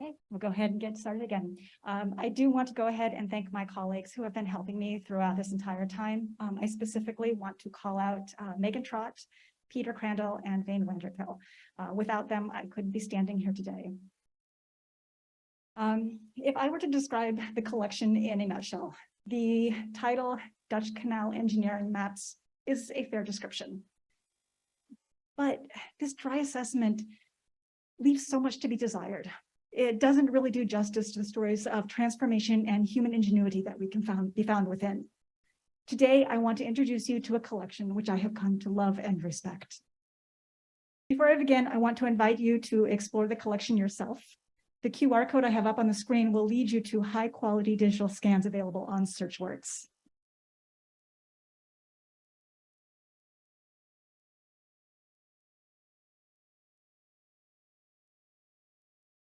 Okay, we'll go ahead and get started again. I do want to go ahead and thank my colleagues who have been helping me throughout this entire time. I specifically want to call out Megan Trott, Peter Crandall, and Vane Wenderkill. Without them, I couldn't be standing here today. If I were to describe the collection in a nutshell, the title, Dutch Canal Engineering Maps, is a fair description. But this dry assessment leaves so much to be desired. It doesn't really do justice to the stories of transformation and human ingenuity that we can be found within. Today, I want to introduce you to a collection which I have come to love and respect. Before I begin, I want to invite you to explore the collection yourself. The QR code I have up on the screen will lead you to high-quality digital scans available on search words.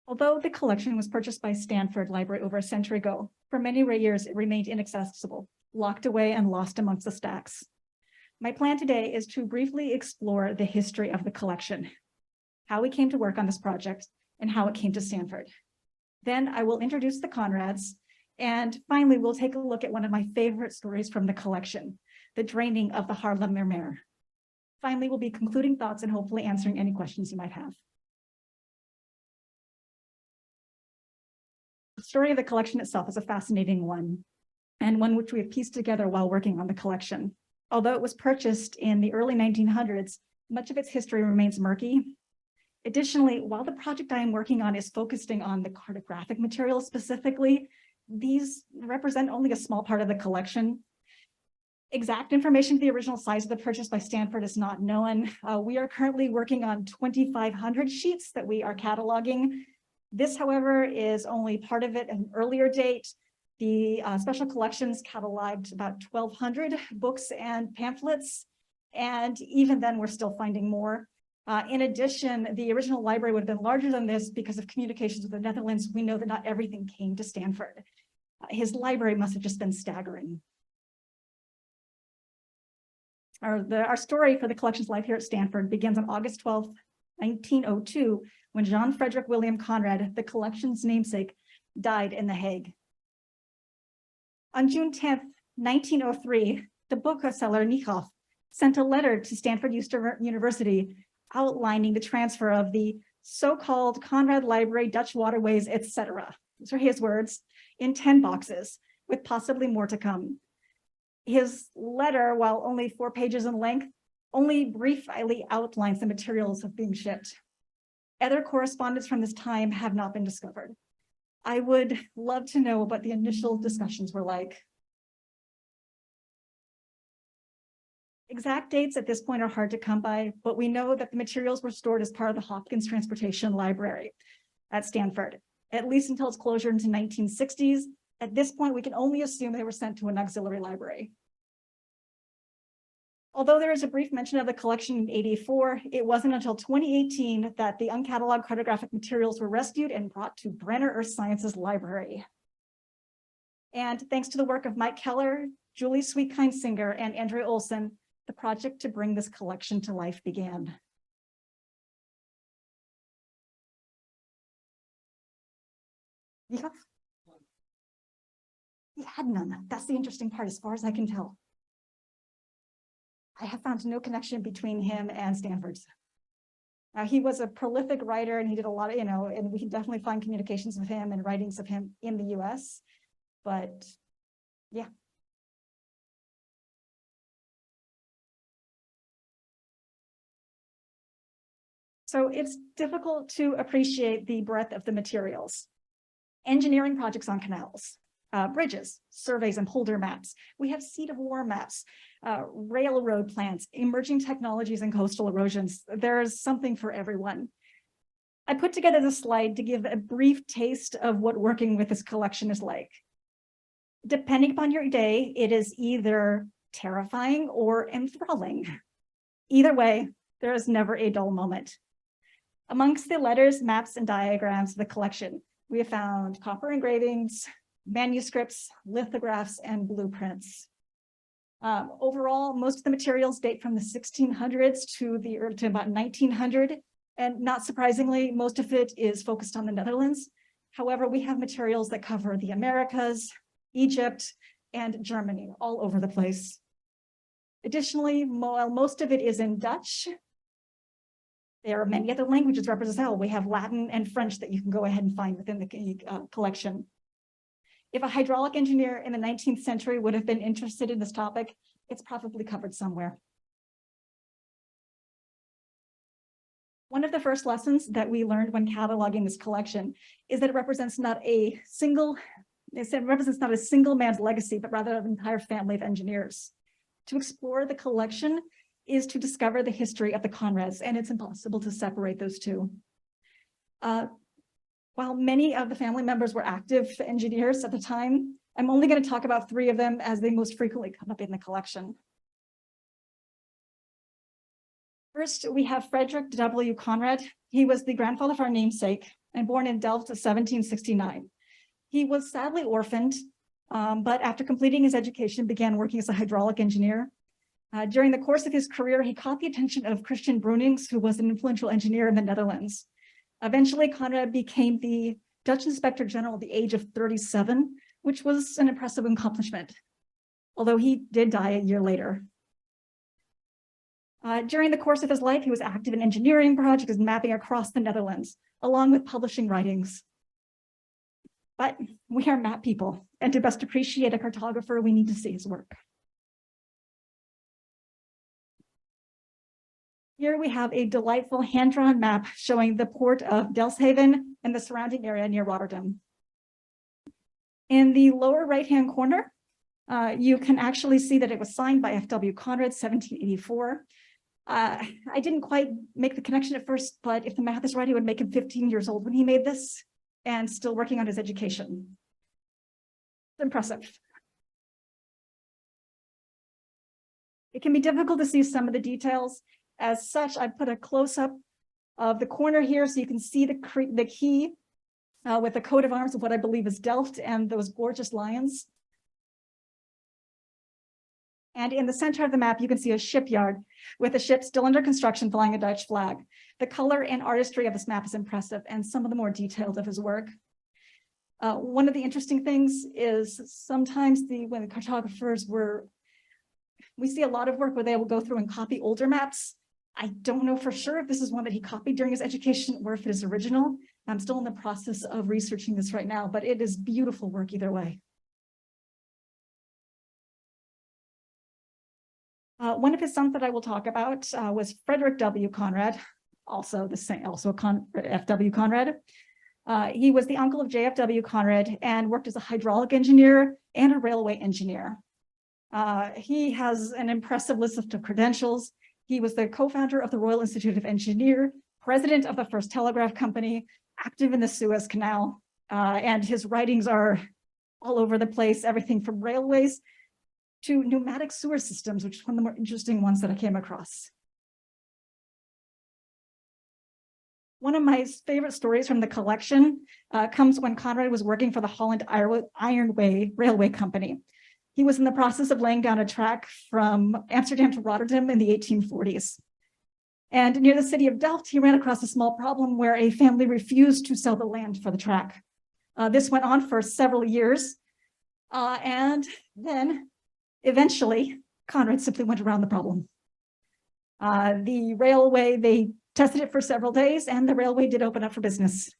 Although the collection was purchased by Stanford Library over a century ago, for many years it remained inaccessible, locked away and lost amongst the stacks. My plan today is to briefly explore the history of the collection, how we came to work on this project, and how it came to Stanford. Then I will introduce the Conrads, and finally we'll take a look at one of my favorite stories from the collection, the draining of the Haarlemmer Meer. Finally, we'll be concluding thoughts and hopefully answering any questions you might have. The story of the collection itself is a fascinating one, and one which we have pieced together while working on the collection. Although it was purchased in the early 1900s, much of its history remains murky. Additionally, while the project I am working on is focusing on the cartographic materials specifically, these represent only a small part of the collection. Exact information of the original size of the purchase by Stanford is not known. We are currently working on 2,500 sheets that we are cataloging. This, however, is only part of it at an earlier date. The special collections cataloged about 1,200 books and pamphlets, and even then we're still finding more. In addition, the original library would have been larger than this because of communications with the Netherlands. We know that not everything came to Stanford. His library must have just been staggering. Our story for the collection's life here at Stanford begins on August 12th, 1902, when John Frederick William Conrad, the collection's namesake, died in The Hague. On June 10th, 1903, the bookseller Niehoff sent a letter to Stanford University outlining the transfer of the so-called Conrad Library, Dutch Waterways, etc. These are his words, in 10 boxes, with possibly more to come. His letter, while only 4 pages in length, only briefly outlines the materials of being shipped. Other correspondence from this time have not been discovered. I would love to know what the initial discussions were like. Exact dates at this point are hard to come by, but we know that the materials were stored as part of the Hopkins Transportation Library at Stanford, at least until its closure into the 1960s. At this point, we can only assume they were sent to an auxiliary library. Although there is a brief mention of the collection in '84, it wasn't until 2018 that the uncatalogued cartographic materials were rescued and brought to Brenner Earth Sciences Library. And thanks to the work of Mike Keller, Julie Sweetkind-Singer, and Andrea Olson, the project to bring this collection to life began. Yeah. He had none. That's the interesting part, as far as I can tell. I have found no connection between him and Stanford's. He was a prolific writer and he did a lot of, and we can definitely find communications with him and writings of him in the US, but yeah. So it's difficult to appreciate the breadth of the materials. Engineering projects on canals, bridges, surveys and polder maps. We have seat of war maps, railroad plans, emerging technologies and coastal erosions. There's something for everyone. I put together this slide to give a brief taste of what working with this collection is like. Depending upon your day, it is either terrifying or enthralling. Either way, there is never a dull moment. Amongst the letters, maps, and diagrams of the collection, we have found copper engravings, manuscripts, lithographs, and blueprints. Overall, most of the materials date from the 1600s to about 1900, and not surprisingly, most of it is focused on the Netherlands. However, we have materials that cover the Americas, Egypt, and Germany, all over the place. Additionally, while most of it is in Dutch, there are many other languages represented as well. We have Latin and French that you can go ahead and find within the collection. If a hydraulic engineer in the 19th century would have been interested in this topic, it's probably covered somewhere. One of the first lessons that we learned when cataloging this collection is that it represents not a single man's legacy, but rather an entire family of engineers. To explore the collection is to discover the history of the Conrads, and it's impossible to separate those two. While many of the family members were active engineers at the time, I'm only going to talk about 3 of them as they most frequently come up in the collection. First, we have Frederick W Conrad. He was the grandfather of our namesake and born in Delft in 1769. He was sadly orphaned, but after completing his education, began working as a hydraulic engineer. During the course of his career, he caught the attention of Christian Brunings, who was an influential engineer in the Netherlands. Eventually, Conrad became the Dutch Inspector General at the age of 37, which was an impressive accomplishment, although he did die a year later. During the course of his life, he was active in engineering projects and mapping across the Netherlands, along with publishing writings. But we are map people, and to best appreciate a cartographer, we need to see his work. Here we have a delightful hand-drawn map showing the port of Delfshaven and the surrounding area near Rotterdam. In the lower right-hand corner, you can actually see that it was signed by F.W. Conrad, 1784. I didn't quite make the connection at first, but if the math is right, it would make him 15 years old when he made this and still working on his education. It's impressive. It can be difficult to see some of the details. As such, I put a close-up of the corner here so you can see the key with the coat of arms of what I believe is Delft and those gorgeous lions. And in the center of the map, you can see a shipyard with a ship still under construction flying a Dutch flag. The color and artistry of this map is impressive, and some of the more detailed of his work. One of the interesting things is sometimes when the cartographers we see a lot of work where they will go through and copy older maps. I don't know for sure if this is one that he copied during his education or if it is original. I'm still in the process of researching this right now, but it is beautiful work either way. One of his sons that I will talk about was Frederick W Conrad, also F.W. Conrad. He was the uncle of J.F.W. Conrad and worked as a hydraulic engineer and a railway engineer. He has an impressive list of credentials. He was the co-founder of the Royal Institute of Engineers, president of the first telegraph company, active in the Suez Canal, and his writings are all over the place, everything from railways to pneumatic sewer systems, which is one of the more interesting ones that I came across. One of my favorite stories from the collection comes when Conrad was working for the Holland Iron Railway Company. He was in the process of laying down a track from Amsterdam to Rotterdam in the 1840s. And near the city of Delft, he ran across a small problem where a family refused to sell the land for the track. This went on for several years. And then eventually, Conrad simply went around the problem. The railway, they tested it for several days, and the railway did open up for business.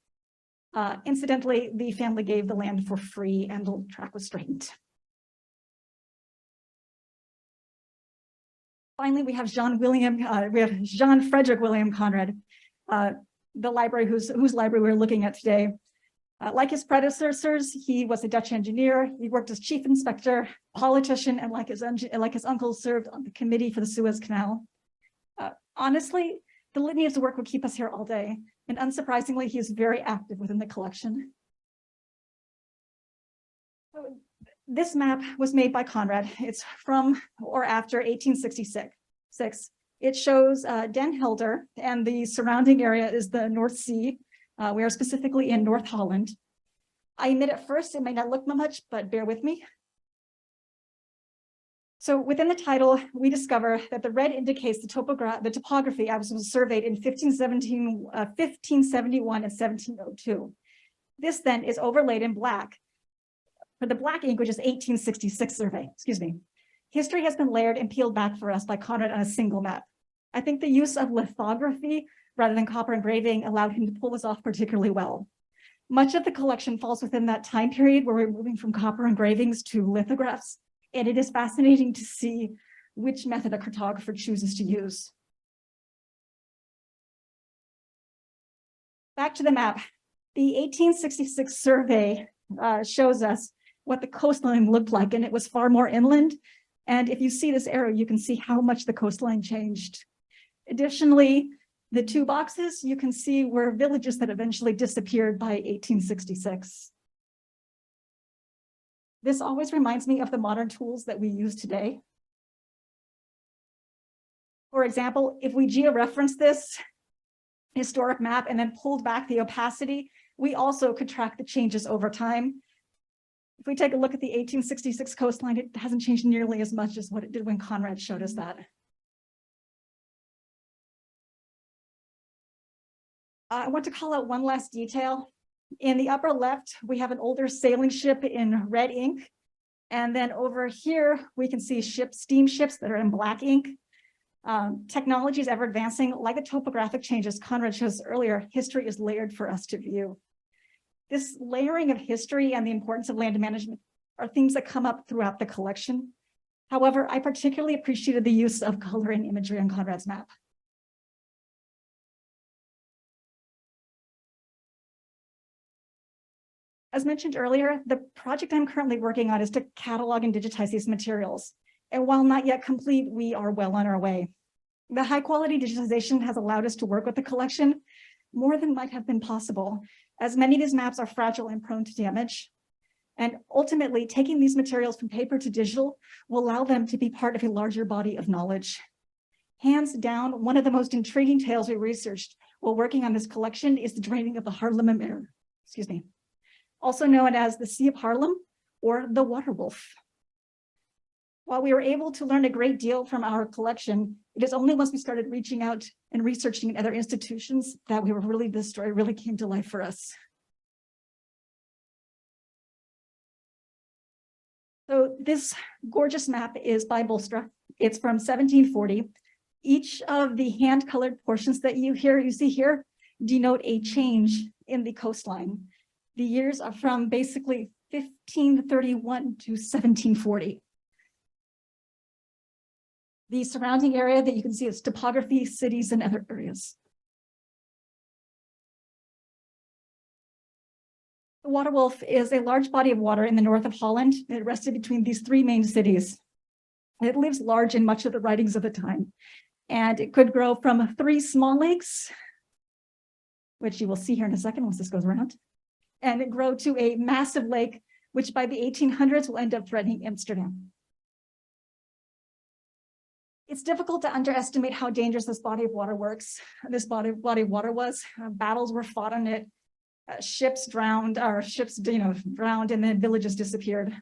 Incidentally, the family gave the land for free, and the track was straightened. Finally, we have Jean Frederick William Conrad, the library whose library we're looking at today. Like his predecessors, he was a Dutch engineer. He worked as chief inspector, politician, and like his uncle, served on the committee for the Suez Canal. Honestly, the litany of his work would keep us here all day, and unsurprisingly, he is very active within the collection. This map was made by Conrad. It's from or after 1866. It shows Den Helder, and the surrounding area is the North Sea. We are specifically in North Holland. I admit at first it may not look much, but bear with me. So within the title, we discover that the red indicates the topography as was surveyed in 1571 and 1702. This then is overlaid in black for the black ink, which is 1866 survey, excuse me. History has been layered and peeled back for us by Conrad on a single map. I think the use of lithography rather than copper engraving allowed him to pull this off particularly well. Much of the collection falls within that time period where we're moving from copper engravings to lithographs, and it is fascinating to see which method a cartographer chooses to use. Back to the map. The 1866 survey shows us what the coastline looked like, and it was far more inland. And if you see this arrow, you can see how much the coastline changed. Additionally, the two boxes, you can see were villages that eventually disappeared by 1866. This always reminds me of the modern tools that we use today. For example, if we georeference this historic map and then pulled back the opacity, we also could track the changes over time. If we take a look at the 1866 coastline, it hasn't changed nearly as much as what it did when Conrad showed us that. I want to call out one last detail. In the upper left, we have an older sailing ship in red ink. And then over here, we can see steamships that are in black ink. Technology is ever advancing. Like the topographic changes Conrad showed us earlier, history is layered for us to view. This layering of history and the importance of land management are themes that come up throughout the collection. However, I particularly appreciated the use of color and imagery on Conrad's map. As mentioned earlier, the project I'm currently working on is to catalog and digitize these materials. And while not yet complete, we are well on our way. The high quality digitization has allowed us to work with the collection more than might have been possible, as many of these maps are fragile and prone to damage. And ultimately, taking these materials from paper to digital will allow them to be part of a larger body of knowledge. Hands down, one of the most intriguing tales we researched while working on this collection is the draining of the Haarlemmer Meer, also known as the Sea of Haarlem or the Water Wolf. While we were able to learn a great deal from our collection, it is only once we started reaching out and researching in other institutions that this story really came to life for us. So this gorgeous map is by Bolstra. It's from 1740. Each of the hand-colored portions that you see here denote a change in the coastline. The years are from basically 1531 to 1740. The surrounding area that you can see is topography, cities, and other areas. The Water Wolf is a large body of water in the north of Holland. It rested between these three main cities. It lives large in much of the writings of the time. And it could grow from 3 small lakes, which you will see here in a second once this goes around, and it grow to a massive lake, which by the 1800s will end up threatening Amsterdam. It's difficult to underestimate how dangerous this body of water was. Battles were fought on it. Ships drowned, drowned, and then villages disappeared.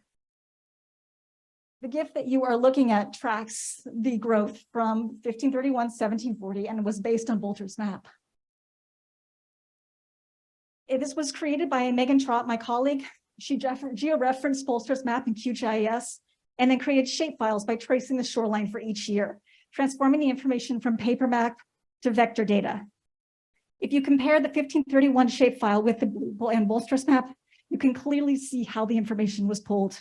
The gift that you are looking at tracks the growth from 1531 to 1740 and was based on Bolter's map. This was created by Megan Trott, my colleague. She georeferenced Bolster's map in QGIS and then created shapefiles by tracing the shoreline for each year, transforming the information from paper map to vector data. If you compare the 1531 shapefile with the Bolster's map, you can clearly see how the information was pulled.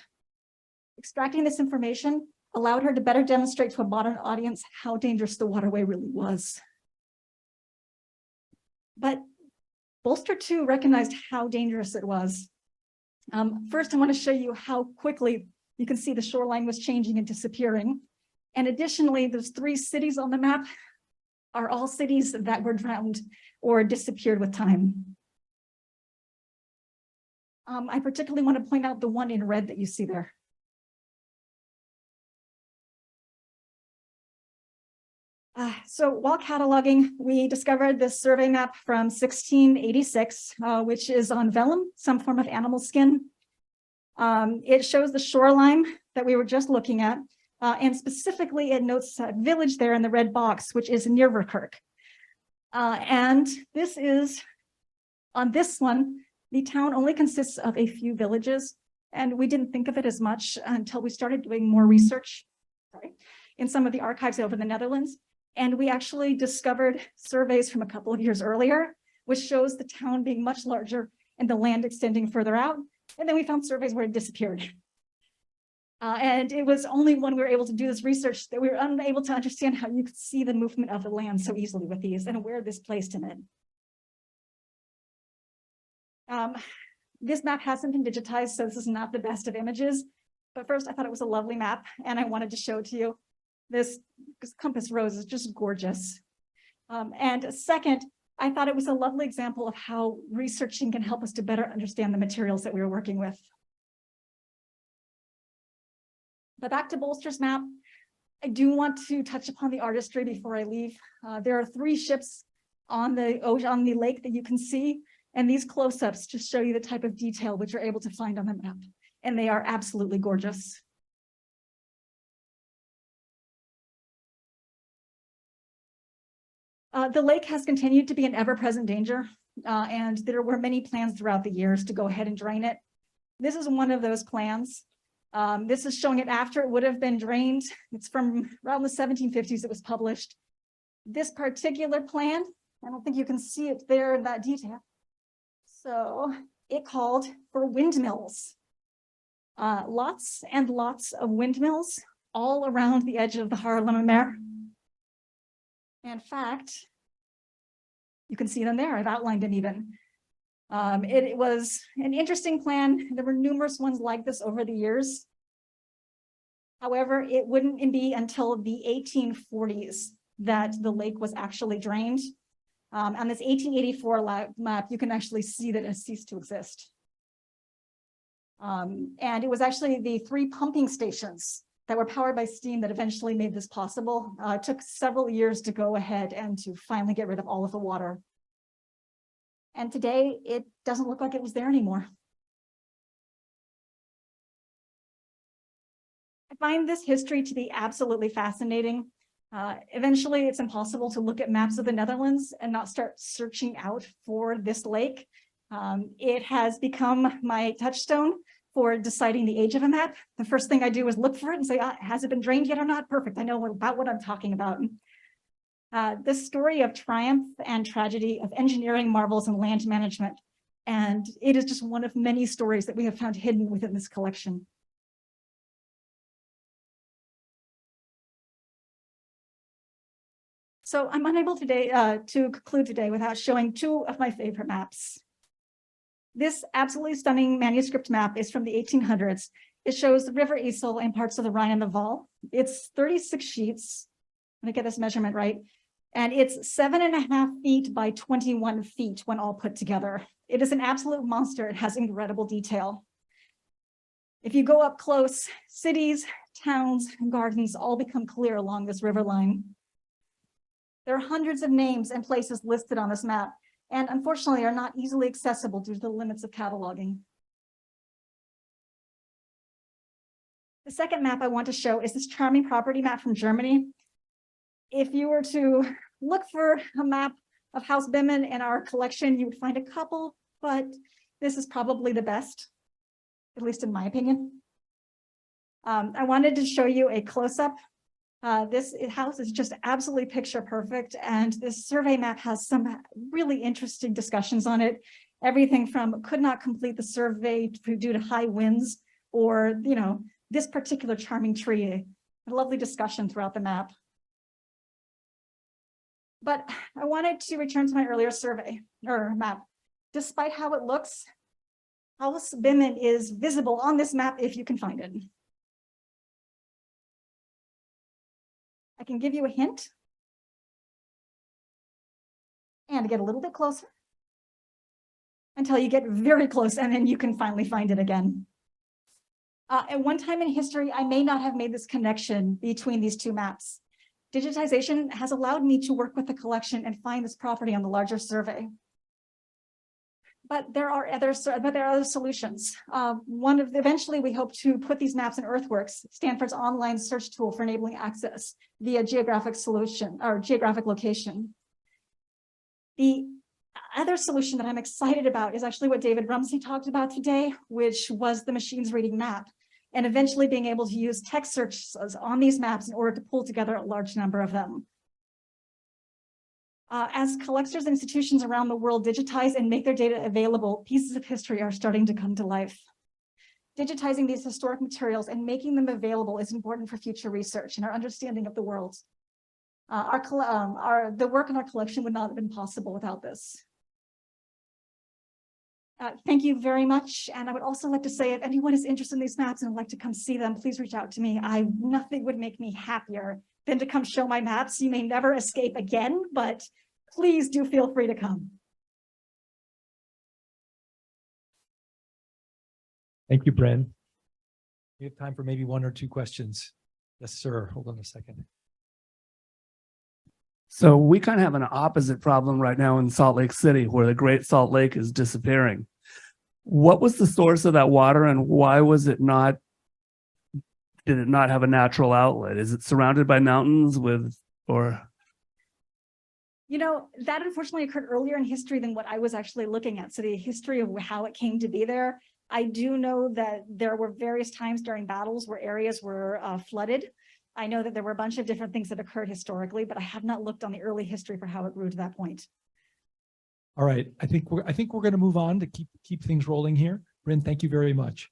Extracting this information allowed her to better demonstrate to a modern audience how dangerous the waterway really was. But Bolster too recognized how dangerous it was. First, I want to show you how quickly you can see the shoreline was changing and disappearing. And additionally, those 3 cities on the map are all cities that were drowned or disappeared with time. I particularly want to point out the one in red that you see there. So while cataloging, we discovered this survey map from 1686, which is on vellum, some form of animal skin. It shows the shoreline that we were just looking at, and specifically it notes a village there in the red box, which is Nieuwerkerk. And this is, on this one, The town only consists of a few villages, and we didn't think of it as much until we started doing more research in some of the archives over in the Netherlands. And we actually discovered surveys from a couple of years earlier, which shows the town being much larger and the land extending further out. And then we found surveys where it disappeared. And it was only when we were able to do this research that we were unable to understand how you could see the movement of the land so easily with these and where this placed in it. This map hasn't been digitized, so this is not the best of images. But first, I thought it was a lovely map, and I wanted to show it to you. This compass rose is just gorgeous. And second, I thought it was a lovely example of how researching can help us to better understand the materials that we were working with. But back to Bolster's map, I do want to touch upon the artistry before I leave. There are 3 ships on the lake that you can see, and these close-ups just show you the type of detail which you're able to find on the map, and they are absolutely gorgeous. The lake has continued to be an ever-present danger, and there were many plans throughout the years to go ahead and drain it. This is one of those plans. This is showing it after it would have been drained. It's from around the 1750s it was published. This particular plan, I don't think you can see it there in that detail. So it called for windmills. Lots and lots of windmills all around the edge of the Haarlemmermeer. In fact, you can see them there. I've outlined them even. It was an interesting plan. There were numerous ones like this over the years. However, it wouldn't be until the 1840s that the lake was actually drained. On this 1884 map, you can actually see that it has ceased to exist. And it was actually the 3 pumping stations that were powered by steam that eventually made this possible. It took several years to go ahead and to finally get rid of all of the water. And today, it doesn't look like it was there anymore. I find this history to be absolutely fascinating. Eventually, it's impossible to look at maps of the Netherlands and not start searching out for this lake. It has become my touchstone for deciding the age of a map. The first thing I do is look for it and say, has it been drained yet or not? Perfect, I know about what I'm talking about. This story of triumph and tragedy, of engineering marvels and land management. And it is just one of many stories that we have found hidden within this collection. So I'm unable today to conclude today without showing 2 of my favorite maps. This absolutely stunning manuscript map is from the 1800s. It shows the River Isel and parts of the Rhine and the Waal. It's 36 sheets. Let me get this measurement right. And it's 7.5 feet by 21 feet when all put together. It is an absolute monster. It has incredible detail. If you go up close, cities, towns, and gardens all become clear along this river line. There are hundreds of names and places listed on this map, and unfortunately are not easily accessible due to the limits of cataloging. The second map I want to show is this charming property map from Germany. If you were to look for a map of House Bimmen in our collection, you would find a couple, but this is probably the best, at least in my opinion. I wanted to show you a close-up. This house is just absolutely picture perfect, and this survey map has some really interesting discussions on it. Everything from could not complete the survey due to high winds, or this particular charming tree. A lovely discussion throughout the map. But I wanted to return to my earlier survey or map. Despite how it looks, House Bimmen is visible on this map if you can find it. I can give you a hint and get a little bit closer until you get very close, and then you can finally find it again. At one time in history, I may not have made this connection between these 2 maps. Digitization has allowed me to work with the collection and find this property on the larger survey. But there are other solutions. Eventually we hope to put these maps in Earthworks, Stanford's online search tool for enabling access via geographic solution or geographic location. The other solution that I'm excited about is actually what David Rumsey talked about today, which was the machines reading map, and eventually being able to use text searches on these maps in order to pull together a large number of them. As collectors and institutions around the world digitize and make their data available, pieces of history are starting to come to life. Digitizing these historic materials and making them available is important for future research and our understanding of the world. The work in our collection would not have been possible without this. Thank you very much. And I would also like to say, if anyone is interested in these maps and would like to come see them, please reach out to me. Nothing would make me happier than to come show my maps. You may never escape again, but please do feel free to come. Thank you, Brynn. We have time for maybe one or two questions. Yes, sir. Hold on a second. So we kind of have an opposite problem right now in Salt Lake City, where the Great Salt Lake is disappearing. What was the source of that water, and why was it not, did it not have a natural outlet? Is it surrounded by mountains or? You know, that unfortunately occurred earlier in history than what I was actually looking at. So the history of how it came to be there. I do know that there were various times during battles where areas were flooded. I know that there were a bunch of different things that occurred historically, but I have not looked on the early history for how it grew to that point. All right, I think we're going to move on to keep things rolling here. Brynn, thank you very much.